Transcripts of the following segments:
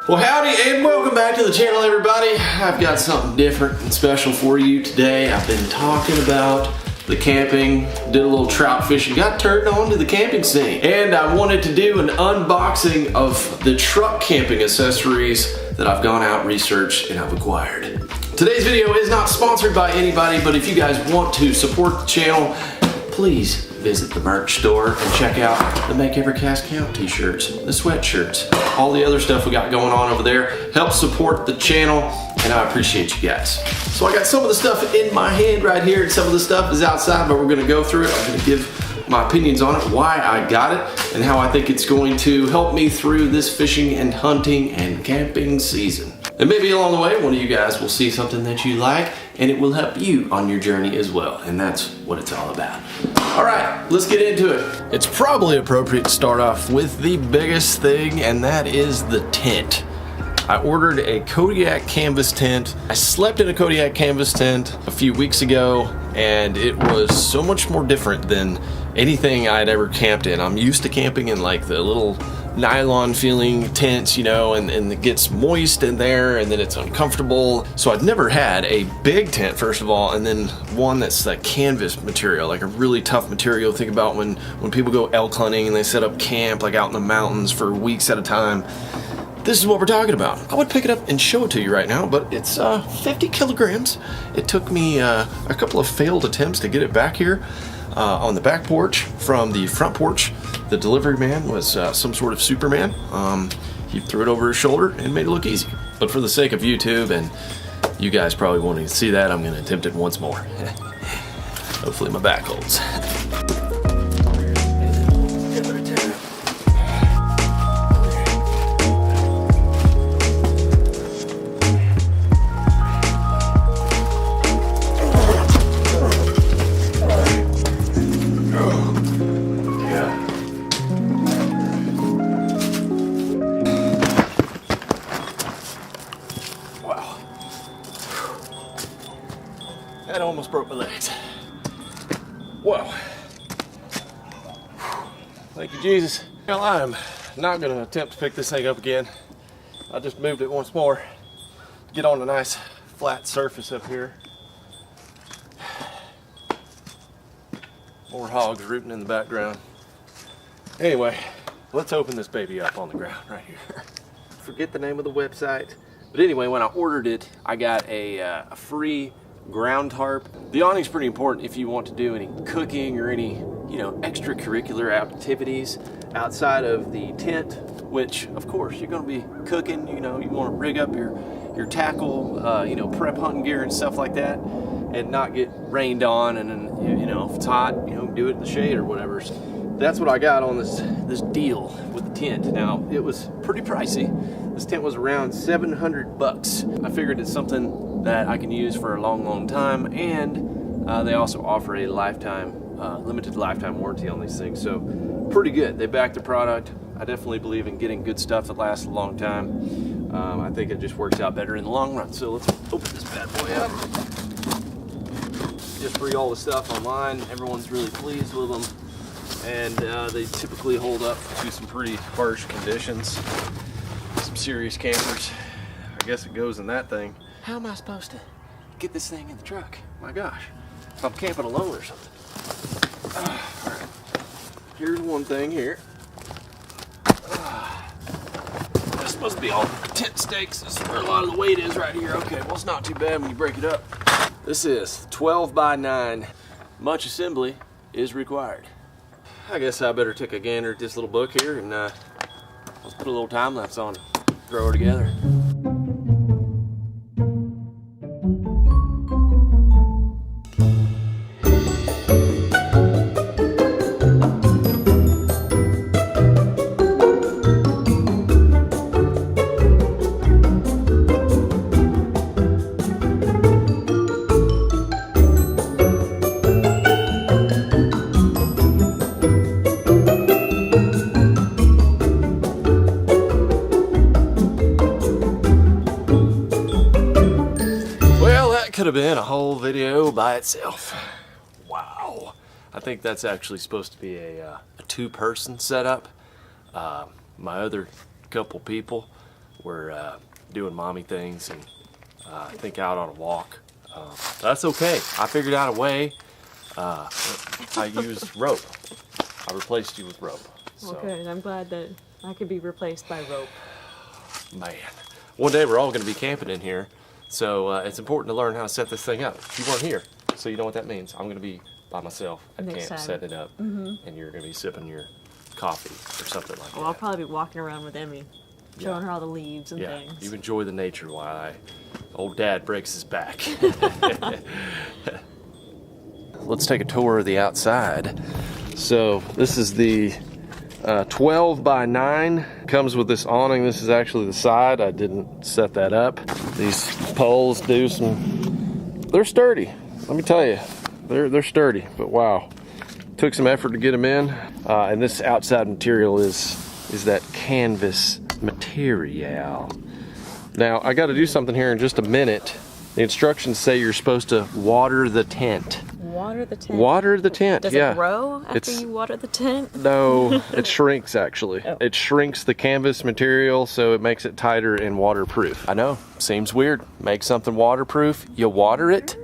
Well, howdy and welcome back to the channel, everybody. I've got something different and special for you today. I've been talking about the camping, did a little trout fishing, got turned on to the camping scene. And I wanted to do an unboxing of the truck camping accessories that I've gone out, researched, and I've acquired. Today's video is not sponsored by anybody, but if you guys want to support the channel, please visit the merch store and check out the Make Every Cast Count t-shirts, the sweatshirts, all the other stuff we got going on over there. Help support the channel, and I appreciate you guys. So I got some of the stuff in my hand right here, and some of the stuff is outside, but we're gonna go through it. I'm gonna give my opinions on it, why I got it, and how I think it's going to help me through this fishing and hunting and camping season. And maybe along the way, one of you guys will see something that you like, and it will help you on your journey as well. And that's what it's all about. All right, let's get into it. It's probably appropriate to start off with the biggest thing, and that is the tent. I ordered a Kodiak Canvas Tent. I slept in a Kodiak Canvas Tent a few weeks ago, and it was so much more different than anything I'd ever camped in. I'm used to camping in like the little nylon feeling tents, you know, and it gets moist in there and then it's uncomfortable. So I'd never had a big tent, first of all, and then one that's like canvas material, like a really tough material. Think about when people go elk hunting and they set up camp like out in the mountains for weeks at a time. This is what we're talking about. I would pick it up and show it to you right now, but it's 50 kilograms. It took me a couple of failed attempts to get it back here on the back porch from the front porch. The delivery man was some sort of Superman. He threw it over his shoulder and made it look easy. But for the sake of YouTube and you guys probably wanting to see that, I'm gonna attempt it once more. Hopefully my back holds. That almost broke my legs. Whoa. Thank you, Jesus. Well, I'm not gonna attempt to pick this thing up again. I just moved it once more to get on a nice flat surface up here. More hogs rooting in the background. Anyway, let's open this baby up on the ground right here. Forget the name of the website. But anyway, when I ordered it, I got a free ground tarp. The awning's pretty important if you want to do any cooking or any, you know, extracurricular activities outside of the tent, which of course you're going to be cooking. You know, you want to rig up your tackle, you know, prep hunting gear and stuff like that, and not get rained on. And then, you know, if it's hot, you know, do it in the shade or whatever. So that's what I got on this deal with the tent. Now, it was pretty pricey. This tent was around 700 bucks. I figured it's something that I can use for a long time, and they also offer a limited lifetime warranty on these things, so pretty good. They back the product. I definitely believe in getting good stuff that lasts a long time. I think it just works out better in the long run. So let's open this bad boy up. Just free all the stuff online. Everyone's really pleased with them, and they typically hold up to some pretty harsh conditions. Some serious campers. I guess it goes in that thing. How am I supposed to get this thing in the truck? My gosh, if I'm camping alone or something. All right. Here's one thing here. That's supposed to be all the tent stakes. This is where a lot of the weight is right here. Okay, well, it's not too bad when you break it up. This is 12 by 9. Much assembly is required. I guess I better take a gander at this little book here, and let's put a little time lapse on it. Throw her together. Could have been a whole video by itself. Wow. I think that's actually supposed to be a two-person setup. My other couple people we're doing mommy things and I think out on a walk. That's okay. I figured out a way. I used rope. I replaced you with rope. So. Well, good. I'm glad that I could be replaced by rope. Man, one day we're all going to be camping in here, so it's important to learn how to set this thing up. You weren't here, so you know what that means. I'm going to be by myself at camp, setting it up, and you're going to be sipping your coffee or something like that. I'll probably be walking around with Emmy, showing her all the leaves and things. You enjoy the nature while old Dad breaks his back. Let's take a tour of the outside. So this is the 12 by 9. Comes with this awning. This is actually the side. I didn't set that up. These poles do they're sturdy. Let me tell you, they're sturdy, but wow. Took some effort to get them in. And this outside material is that canvas material. Now, I got to do something here in just a minute. The instructions say you're supposed to water the tent. Water the tent? Water the tent, Does it grow after you water the tent? No, it shrinks actually. Oh. It shrinks the canvas material so it makes it tighter and waterproof. I know, seems weird. Make something waterproof, you water it,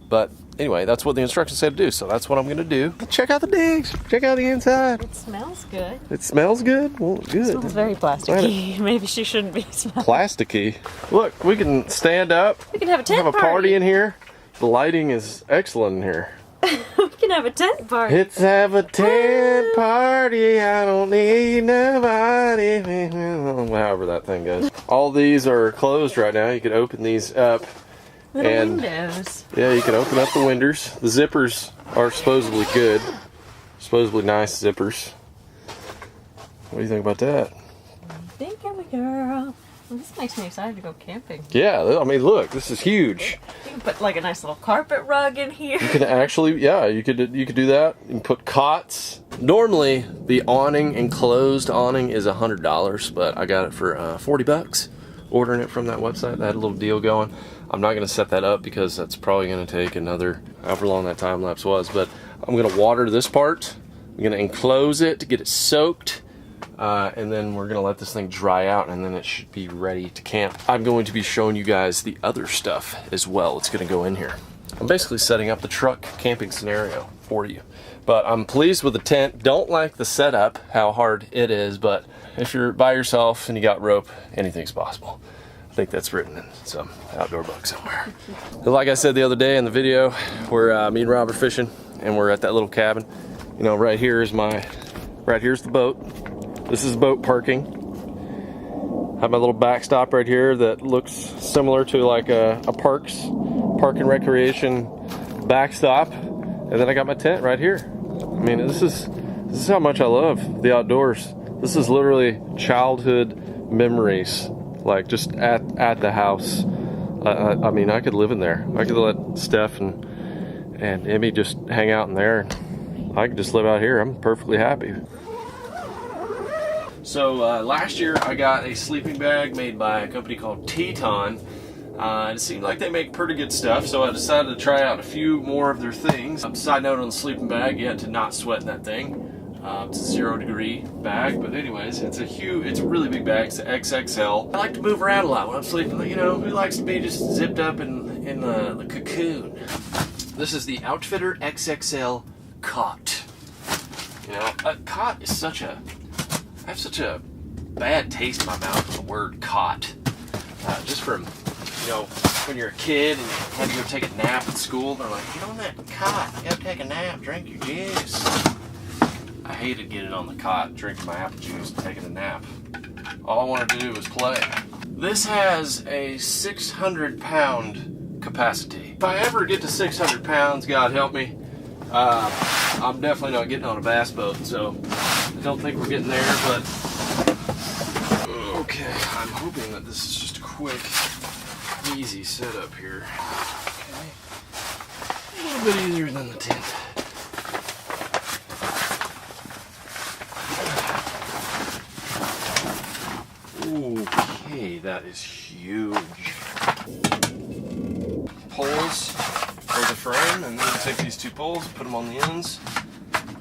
but anyway, that's what the instructions said to do, so that's what I'm gonna do. Check out the digs, check out the inside. It smells good. It smells good? Well, good. It smells very plasticky. Maybe she shouldn't be smelling. Plasticky? Look, we can stand up. We can have a tent party. Have a party in here. The lighting is excellent in here. We can have a tent party. Let's have a tent party. I don't need nobody. However that thing goes. All these are closed right now. You can open these up. Little windows. Yeah, you can open up the windows. The zippers are supposedly good. Supposedly nice zippers. What do you think about that? Think of a girl. Well, this makes me excited to go camping. Yeah, I mean, look, this is huge. You can put like a nice little carpet rug in here. You can actually, yeah, you could do that. You can put cots. Normally, the awning, enclosed awning, is $100, but I got it for 40 bucks. Ordering it from that website. They had a little deal going. I'm not going to set that up because that's probably going to take another, however long that time lapse was, but I'm going to water this part. I'm going to enclose it to get it soaked. And then we're gonna let this thing dry out and then it should be ready to camp. I'm going to be showing you guys the other stuff as well. It's gonna go in here. I'm basically setting up the truck camping scenario for you. But I'm pleased with the tent. Don't like the setup, how hard it is, but if you're by yourself and you got rope, anything's possible. I think that's written in some outdoor book somewhere. Like I said the other day in the video, we're me and Rob are fishing and we're at that little cabin. You know, right here's the boat. This is boat parking. I have my little backstop right here that looks similar to like a park and recreation backstop. And then I got my tent right here. I mean, this is how much I love the outdoors. This is literally childhood memories, like just at the house. I mean, I could live in there. I could let Steph and Emmy just hang out in there. I could just live out here. I'm perfectly happy. So last year I got a sleeping bag made by a company called Teton. And it seemed like they make pretty good stuff, so I decided to try out a few more of their things. Side note on the sleeping bag, you had to not sweat in that thing. It's a 0-degree bag, but anyways, it's a really big bag. It's an XXL. I like to move around a lot when I'm sleeping. You know, who likes to be just zipped up in the cocoon? This is the Outfitter XXL Cot. You know, a cot is I have such a bad taste in my mouth with the word cot. Just from, you know, when you're a kid and you had to go take a nap at school, they're like, get on that cot, you gotta take a nap, drink your juice. I hated getting on the cot, drinking my apple juice, and taking a nap. All I wanted to do was play. This has a 600-pound capacity. If I ever get to 600 pounds, God help me, I'm definitely not getting on a bass boat, so I don't think we're getting there, but okay, I'm hoping that this is just a quick, easy setup here. Okay, a little bit easier than the tent. Okay, that is huge. Poles for the frame, and then take these two poles, put them on the ends,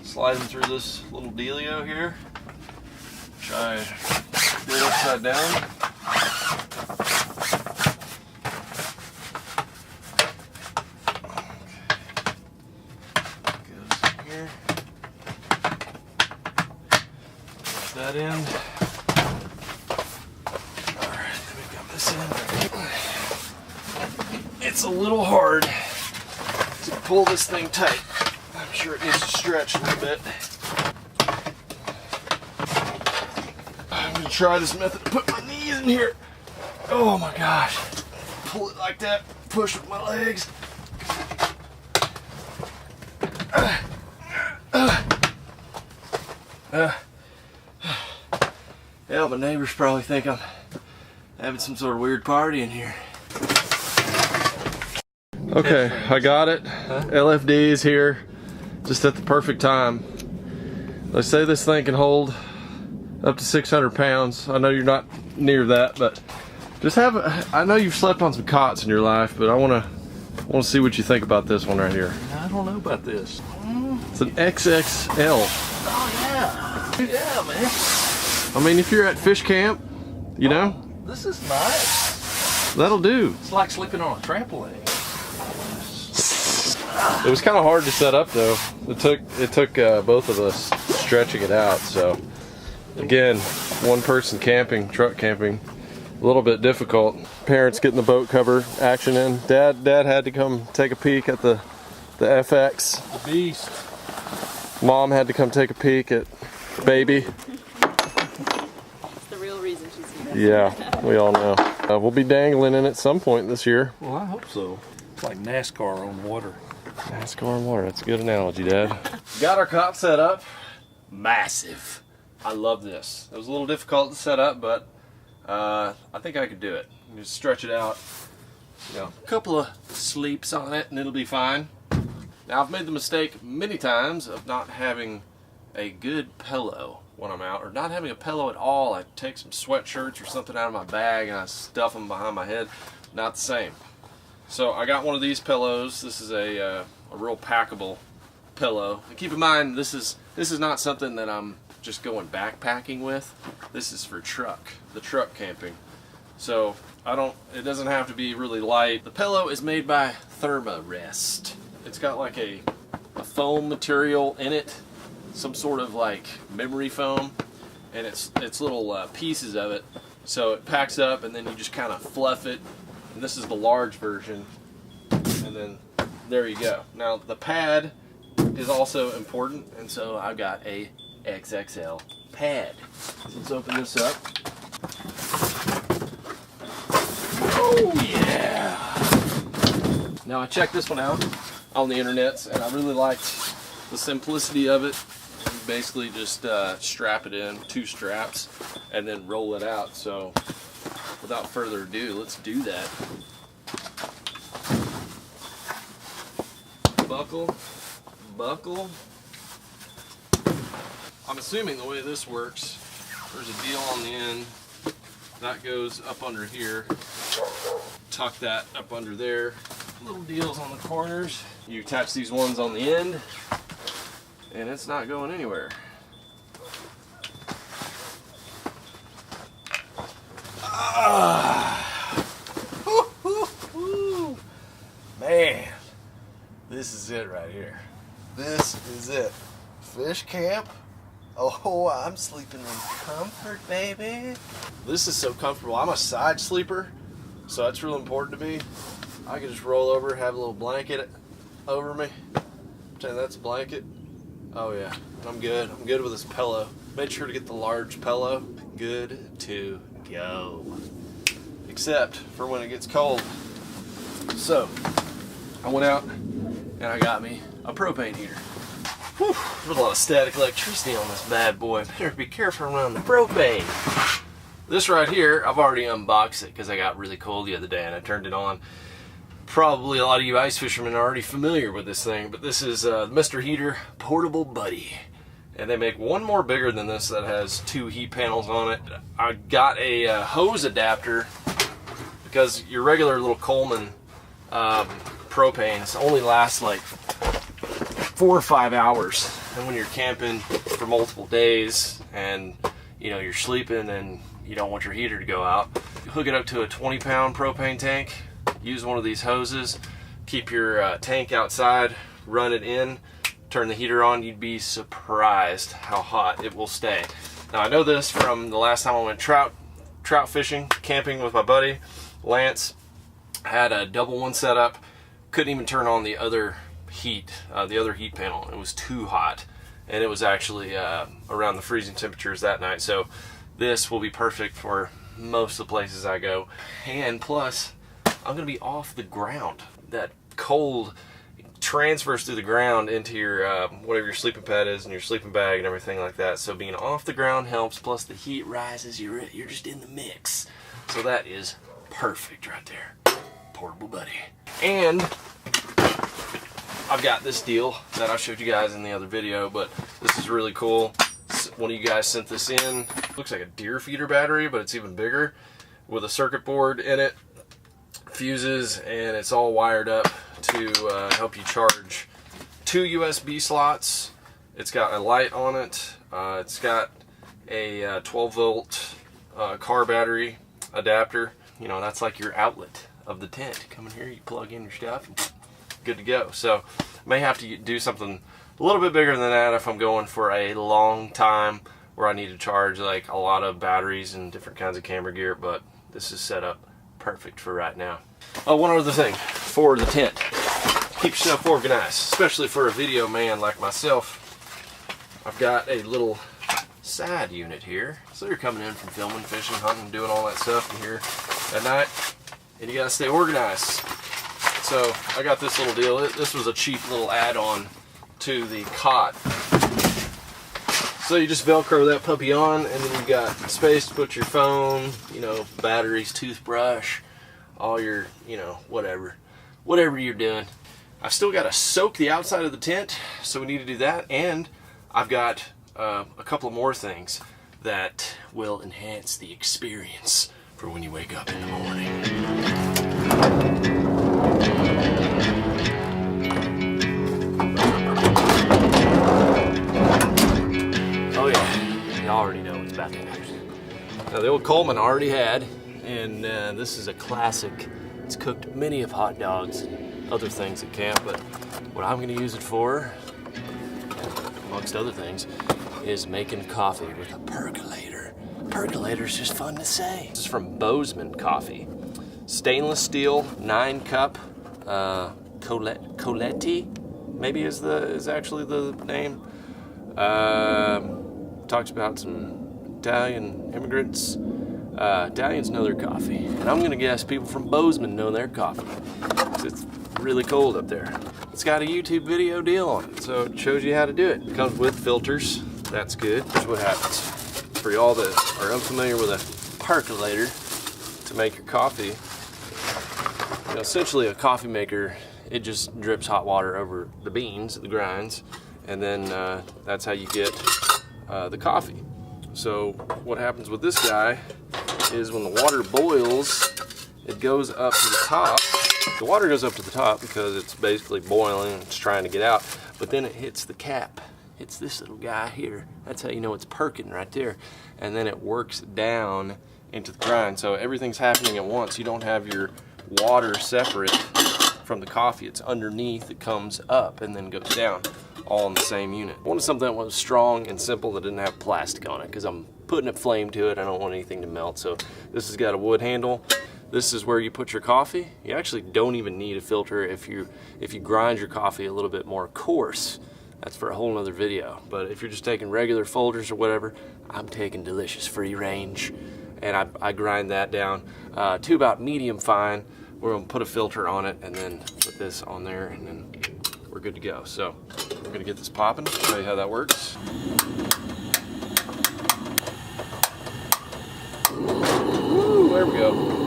slide them through this little dealio here. Try do it upside down. that end. Alright, let me got this in. It's a little hard to pull this thing tight. I'm sure it needs to stretch a little bit. I'm going to try this method to put my knees in here. Oh my gosh. Pull it like that, push with my legs. Yeah, my neighbors probably think I'm having some sort of weird party in here. Okay, I got it. LFD is here just at the perfect time. They say this thing can hold up to 600 pounds. I know you're not near that, but just I know you've slept on some cots in your life, but I want to see what you think about this one right here. I don't know about this. It's an XXL. Oh yeah, yeah, man. I mean, if you're at fish camp, you know, This is nice. that'll do. It's like sleeping on a trampoline. It was kind of hard to set up though. It took both of us stretching it out. So again, one person camping, truck camping, a little bit difficult. Parents getting the boat cover action in. Dad had to come take a peek at the FX. The beast. Mom had to come take a peek at baby. It's the real reason she's here. Yeah, we all know. We'll be dangling in at some point this year. Well, I hope so. It's like NASCAR on water. NASCAR on water. That's a good analogy, Dad. Got our cot set up. Massive. I love this. It was a little difficult to set up, but I think I could do it. Just stretch it out. You know, a couple of sleeps on it, and it'll be fine. Now, I've made the mistake many times of not having a good pillow when I'm out, or not having a pillow at all. I take some sweatshirts or something out of my bag and I stuff them behind my head. Not the same. So I got one of these pillows. This is a real packable pillow. And keep in mind, this is not something that I'm just going backpacking with. This is for the truck camping. So it doesn't have to be really light. The pillow is made by Thermarest. It's got like a foam material in it, some sort of like memory foam, and it's little pieces of it. So it packs up, and then you just kind of fluff it. And this is the large version, and then there you go. Now the pad is also important, and so I've got a XXL pad. So let's open this up. Oh yeah! Now I checked this one out on the internet, and I really liked the simplicity of it. You basically just strap it in, 2 straps, and then roll it out. So without further ado, let's do that. Buckle. I'm assuming the way this works, there's a deal on the end that goes up under here. Tuck that up under there. Little deals on the corners. You attach these ones on the end, and it's not going anywhere. Man, this is it right here. This is it. Fish camp. Oh, I'm sleeping in comfort, baby. This is so comfortable. I'm a side sleeper, so that's real important to me. I can just roll over, have a little blanket over me. Pretend that's a blanket. Oh yeah, I'm good. I'm good with this pillow. Made sure to get the large pillow. Good to go. Except for when it gets cold. So, I went out and I got me a propane heater. Whew, there's a lot of static electricity on this bad boy. Better be careful around the propane. This right here, I've already unboxed it because I got really cold the other day and I turned it on. Probably a lot of you ice fishermen are already familiar with this thing, but this is Mr. Heater Portable Buddy. And they make one more bigger than this that has 2 heat panels on it. I got a hose adapter because your regular little Coleman propanes only last like 4 or 5 hours. And when you're camping for multiple days and you're sleeping and you don't want your heater to go out, hook it up to a 20-pound propane tank. Use one of these hoses, keep your tank outside, run it in, turn the heater on. You'd be surprised how hot it will stay. Now I know this from the last time I went trout fishing, camping with my buddy Lance. I had a double one set up. Couldn't even turn on the other heat panel. It was too hot, and it was actually around the freezing temperatures that night. So this will be perfect for most of the places I go. And plus, I'm gonna be off the ground. That cold transfers through the ground into your whatever your sleeping pad is and your sleeping bag and everything like that. So being off the ground helps. Plus the heat rises. You're just in the mix. So that is perfect right there. Portable buddy. And I've got this deal that I showed you guys in the other video, but this is really cool. One of you guys sent this in. Looks like a deer feeder battery, but it's even bigger, with a circuit board in it, fuses, and it's all wired up to help you charge 2 USB slots. It's got a light on it. It's got a 12 volt car battery adapter. You know, that's like your outlet of the tent. Come in here, you plug in your stuff, and good to go. So may have to do something a little bit bigger than that if I'm going for a long time where I need to charge like a lot of batteries and different kinds of camera gear, but this is set up perfect for right now. Oh, one other thing for the tent. Keep yourself organized, especially for a video man like myself. I've got a little side unit here. So you're coming in from filming, fishing, hunting, doing all that stuff in here at night, and you gotta stay organized. So I got this little deal. This was a cheap little add-on to the cot. So you just Velcro that puppy on, and then you've got space to put your phone, you know, batteries, toothbrush, all your, you know, whatever you're doing. I've still got to soak the outside of the tent, so we need to do that. And I've got a couple more things that will enhance the experience for when you wake up in the morning. Oh yeah, you already know what's about to happen. Now the old Coleman already had, and this is a classic. It's cooked many of hot dogs and other things at camp, but what I'm gonna use it for, amongst other things, is making coffee with a percolator. Percolator's just fun to say. This is from Bozeman Coffee. Stainless steel, 9-cup, Coletti, maybe is actually the name. Talks about some Italian immigrants. Italians know their coffee, and I'm gonna guess people from Bozeman know their coffee. It's really cold up there. It's got a YouTube video deal on it, so it shows you how to do it. It comes with filters. That's good. Here's what happens. For y'all that are unfamiliar with a percolator to make your coffee, you know, essentially a coffee maker, it just drips hot water over the beans, the grinds, and then that's how you get the coffee. So what happens with this guy is when the water boils, it goes up to the top. The water goes up to the top because it's basically boiling, it's trying to get out, but then it hits the cap. It's this little guy here. That's how you know it's perking right there. And then it works down into the grind. So everything's happening at once. You don't have your water separate from the coffee. It's underneath, it comes up and then goes down, all in the same unit. I wanted something that was strong and simple that didn't have plastic on it because I'm putting a flame to it. I don't want anything to melt. So this has got a wood handle. This is where you put your coffee. You actually don't even need a filter if you grind your coffee a little bit more coarse. That's for a whole nother video. But if you're just taking regular folders or whatever, I'm taking delicious free range, and I grind that down to about medium fine. We're gonna put a filter on it and then put this on there, and then we're good to go. So we're gonna get this popping, show you how that works. Woo, there we go.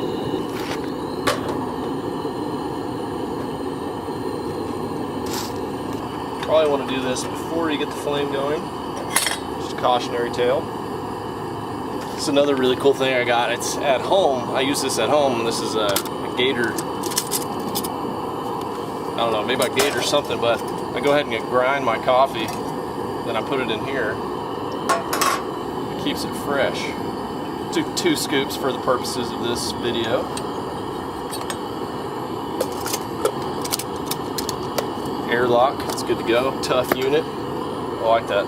Probably want to do this before you get the flame going. Just a cautionary tale. This is another really cool thing I got. It's at home. I use this at home. This is a gator. I don't know, maybe a gator or something, but I go ahead and grind my coffee. Then I put it in here. It keeps it fresh. Took 2 scoops for the purposes of this video. Airlock, it's good to go. Tough unit. I like that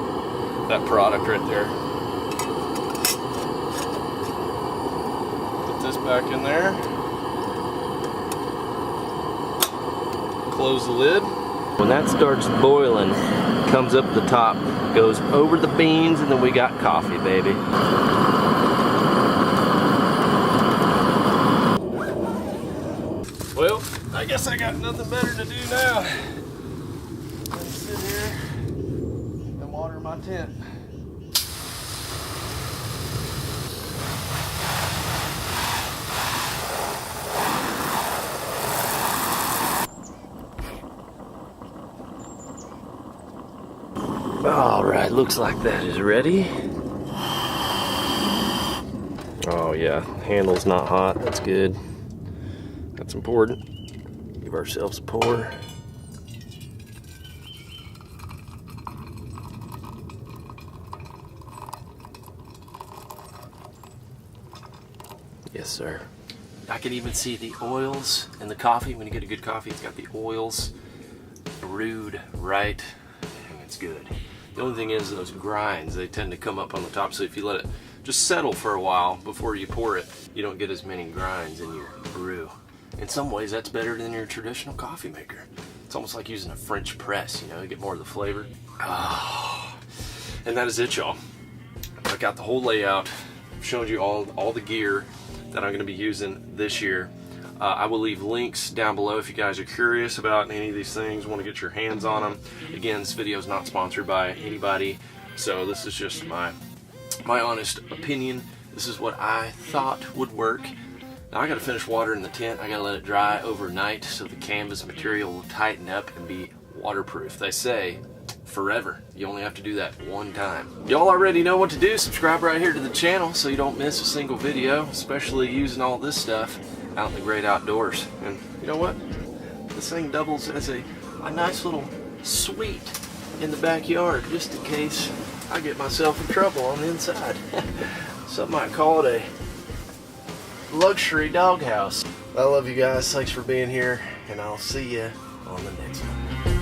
product right there. back in there. Close the lid. When that starts boiling, comes up the top, goes over the beans, and then we got coffee, baby. Well, I guess I got nothing better to do now than sit here and water my tent. All right, looks like that is ready. Oh yeah, handle's not hot, that's good. That's important. Give ourselves a pour. Yes, sir. I can even see the oils in the coffee. When you get a good coffee, it's got the oils brewed right, and it's good. The only thing is those grinds, they tend to come up on the top, so if you let it just settle for a while before you pour it, you don't get as many grinds in your brew. In some ways, that's better than your traditional coffee maker. It's almost like using a French press, you know, you get more of the flavor. Oh. And that is it, y'all. I got the whole layout, showed you all the gear that I'm going to be using this year. I will leave links down below if you guys are curious about any of these things, want to get your hands on them. Again, this video is not sponsored by anybody, so this is just my honest opinion. This is what I thought would work. Now I got to finish watering the tent. I got to let it dry overnight so the canvas material will tighten up and be waterproof. They say forever. You only have to do that one time. Y'all already know what to do. Subscribe right here to the channel so you don't miss a single video, especially using all this stuff out in the great outdoors. And you know what? This thing doubles as a nice little suite in the backyard, just in case I get myself in trouble on the inside. Some might call it a luxury doghouse. I love you guys. Thanks for being here, and I'll see you on the next one.